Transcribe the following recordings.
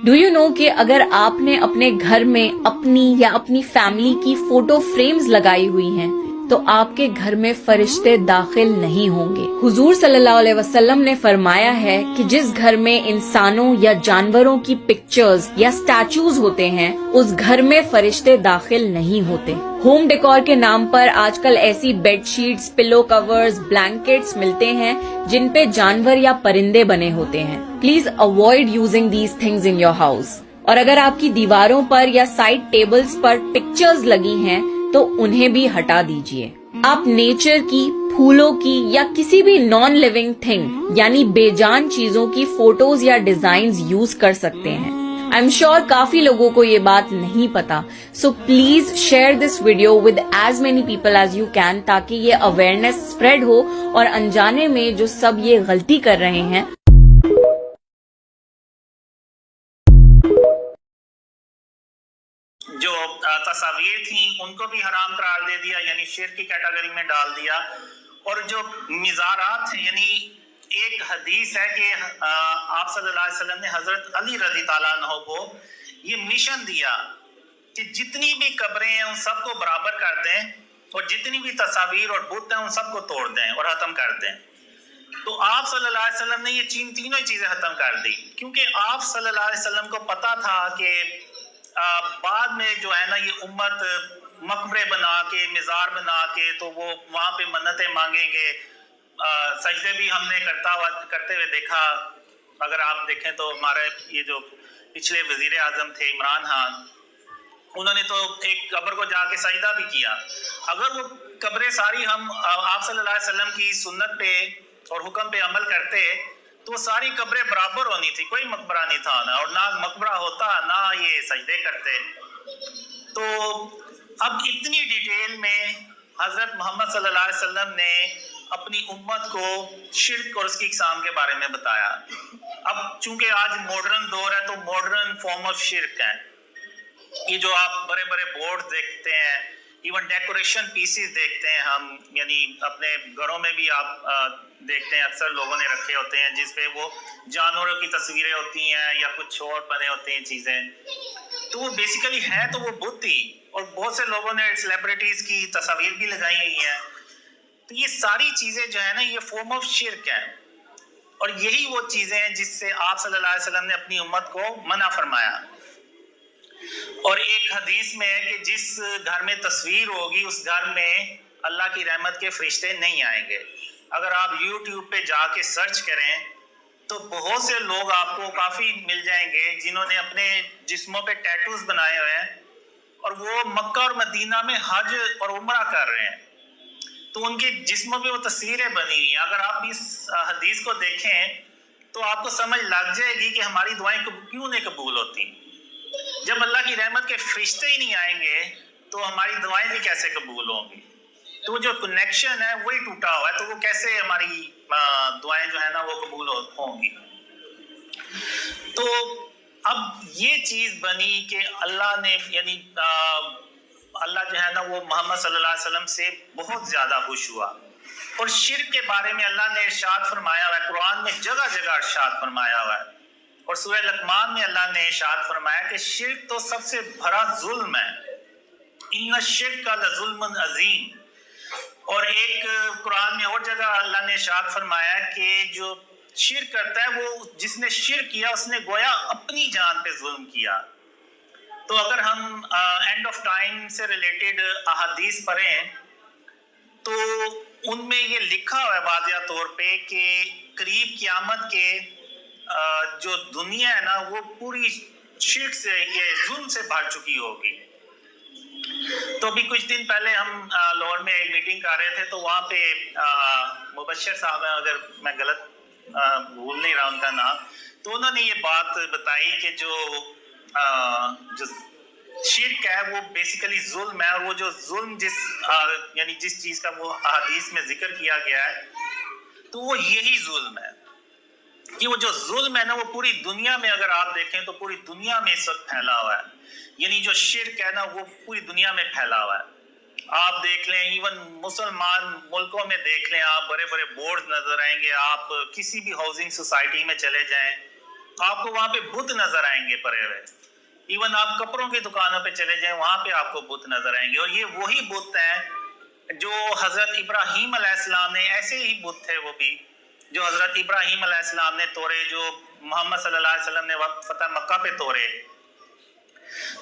Do you know कि अगर आपने अपने घर में अपनी या अपनी फैमिली की फोटो फ्रेम्स लगाई हुई हैं तो आपके घर में फरिश्ते दाखिल नहीं होंगे। हुजूर सल्लल्लाहु अलैहि वसल्लम ने फरमाया है कि जिस घर में इंसानों या जानवरों की पिक्चर्स या स्टैचूज होते हैं उस घर में फरिश्ते दाखिल नहीं होते। होम डेकोर के नाम पर आजकल ऐसी बेडशीट्स, पिलो कवर्स, ब्लैंकेट्स मिलते हैं जिन पे जानवर या परिंदे बने होते हैं। Please avoid using these things in your house. और अगर आपकी दीवारों पर या साइड टेबल्स पर पिक्चर्स लगी हैं तो उन्हें भी हटा दीजिए। आप नेचर की, फूलों की या किसी भी नॉन लिविंग थिंग यानी बेजान चीजों की फोटोज या डिजाइन्स यूज कर सकते हैं। आई एम श्योर काफी लोगों को ये बात नहीं पता, so please share this video with as many people as you can ताकि ये अवेयरनेस स्प्रेड हो और अनजाने में जो सब ये गलती कर रहे हैं जो तस्वीर थी उनको भी हराम करार दे दिया, यानी शिर्क की कैटेगरी में डाल दिया। और जो मिज़ारात थे, यानी एक हदीस है कि आप सल्लल्लाहु अलैहि वसल्लम ने हजरत अली रज़ी ताला अन्हु को ये मिशन दिया कि जितनी भी कब्रें हैं उन सबको बराबर कर दें और जितनी भी तस्वीर और बुत हैं उन सबको तोड़ दें और खत्म कर दें। तो आप सल्लल्लाहु अलैहि वसल्लम ने ये तीनों ही चीजें खत्म कर दी, क्योंकि आप सल्लल्लाहु अलैहि वसल्लम को पता था कि बाद में जो है ना ये उम्मत मकबरे बना के, मिज़ार बना के, तो वो वहाँ पे मन्नतें मांगेंगे। सजदे भी हमने करते हुए देखा। अगर आप देखें तो हमारे ये जो पिछले वजीर आजम थे इमरान खान, उन्होंने तो एक कब्र को जाके सजदा भी किया। अगर वो कब्रें सारी हम आप सल्लल्लाहु अलैहि वसल्लम की सुन्नत पे और हुक्म पे अमल करते तो सारी कब्रें बराबर होनी थी, कोई मकबरा नहीं था ना, और ना मकबरा होता ना ये सजदे करते। तो अब इतनी डिटेल में हजरत मोहम्मद सल्लल्लाहु अलैहि वसल्लम ने अपनी उम्मत को शिर्क और उसकी इकसाम के बारे में बताया। अब चूंकि आज मॉडर्न दौर है तो मॉडर्न फॉर्म ऑफ शिर्क है ये जो आप बड़े बड़े बोर्ड देखते हैं, इवन डेकोरेशन पीसेस देखते हैं हम, यानी अपने घरों में भी आप देखते हैं अक्सर लोगों ने रखे होते हैं जिसपे वो जानवरों की तस्वीरें होती हैं या कुछ और बने होते हैं चीजें। तो वो बेसिकली है तो वो बुत ही, और बहुत से लोगों ने सेलिब्रिटीज की तस्वीर भी लगाई हुई है। तो ये सारी चीजें जो है ना ये फॉर्म ऑफ शिर्क है, और यही वो चीजें हैं जिससे आप सल्लल्लाहु अलैहि वसल्लम ने अपनी उम्मत को मना फरमाया। और एक हदीस में है कि जिस घर में तस्वीर होगी उस घर में अल्लाह की रहमत के फरिश्ते नहीं आएंगे। अगर आप YouTube पे जाके सर्च करें तो बहुत से लोग आपको काफी मिल जाएंगे जिन्होंने अपने जिस्मों पे टैटूज बनाए हुए हैं और वो मक्का और मदीना में हज और उम्रा कर रहे हैं, तो उनके जिस्मों पे वो तस्वीरें बनी हुई हैं। अगर आप इस हदीस को देखें तो आपको समझ लग जाएगी कि हमारी दुआएं क्यों नहीं कबूल होती। जब अल्लाह की रहमत के फरिश्ते ही नहीं आएंगे तो हमारी दुआएं भी कैसे कबूल होंगी। तो जो कनेक्शन है वही टूटा हुआ है, तो वो कैसे हमारी दुआएं जो है ना वो कबूल होंगी। तो अब ये चीज बनी कि अल्लाह ने यानी अल्लाह जो है ना वो मोहम्मद सल्लल्लाहु अलैहि वसल्लम से बहुत ज्यादा खुश हुआ। और शिर्क के बारे में अल्लाह ने इरशाद फरमाया हुआ है, कुरान में जगह जगह इरशाद फरमाया हुआ है। और सूरह लकमान में अल्लाह ने इरशाद फरमाया कि शिर्क तो सबसे बड़ा जुल्म है, इन्ना शिर्क का लजुल्मुन अजीम। और एक कुरान में और जगह अल्लाह ने इरशाद फरमाया कि जो शिर्क करता है वो जिसने शिर्क किया उसने गोया अपनी जान पे जुल्म किया। तो अगर हम एंड ऑफ टाइम से रिलेटेड अहादीस पढ़ें तो उनमें ये लिखा हुआ है वाज़िया तौर पे कि करीब क़यामत के जो दुनिया है ना वो पूरी शिर्क से, ये जुल्म से भर चुकी होगी। तो अभी कुछ दिन पहले हम लाहौर में एक मीटिंग कर रहे थे तो वहाँ पे मुबश्शिर साहब हैं, अगर मैं गलत भूल नहीं रहा उनका नाम, तो उन्होंने ये बात बताई कि जो शिर्क है वो बेसिकली जुल्म है, और वो जो जुल्म यानी जिस चीज का वो हदीस में जिक्र किया गया है तो वो यही जुल्म है कि वो जो जुल्म है ना वो पूरी दुनिया में अगर आप देखें तो पूरी दुनिया में इस वक्त फैला हुआ है। यानी जो शिर्क है ना वो पूरी दुनिया में फैला हुआ है। आप देख लें, इवन मुसलमान मुल्कों में देख लें, आप बड़े बड़े बोर्ड नजर आएंगे। आप किसी भी हाउसिंग सोसाइटी में चले जाएं آپ کو وہاں پہ بت نظر آئیں گے پڑے ہوئے. ایون آپ کپڑوں کی دکانوں پہ چلے جائیں وہاں پہ آپ کو بت نظر آئیں گے. اور یہ وہی بت ہیں جو حضرت ابراہیم علیہ السلام نے, ایسے ہی بت تھے وہ بھی جو حضرت ابراہیم علیہ السلام نے توڑے, جو محمد صلی اللہ علیہ وسلم نے فتح مکہ پہ توڑے.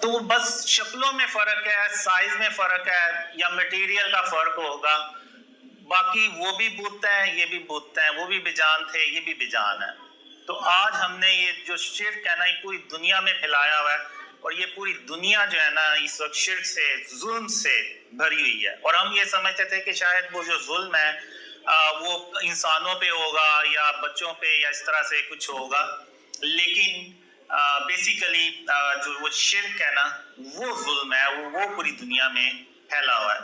تو وہ بس شکلوں میں فرق ہے, سائز میں فرق ہے, یا مٹیریل کا فرق ہوگا. باقی وہ بھی بت ہیں, یہ بھی بت ہیں, وہ بھی بجان تھے, یہ بھی بجان ہے. تو آج ہم نے یہ جو شرک ہے نا یہ پوری دنیا میں پھیلایا ہوا ہے, اور یہ پوری دنیا جو ہے نا اس وقت شرک سے, ظلم سے بھری ہوئی ہے. اور ہم یہ سمجھتے تھے کہ شاید وہ جو ظلم ہے وہ انسانوں پہ ہوگا یا بچوں پہ یا اس طرح سے کچھ ہوگا, لیکن بیسیکلی جو وہ شرک ہے نا وہ ظلم ہے, وہ پوری دنیا میں پھیلا ہوا ہے.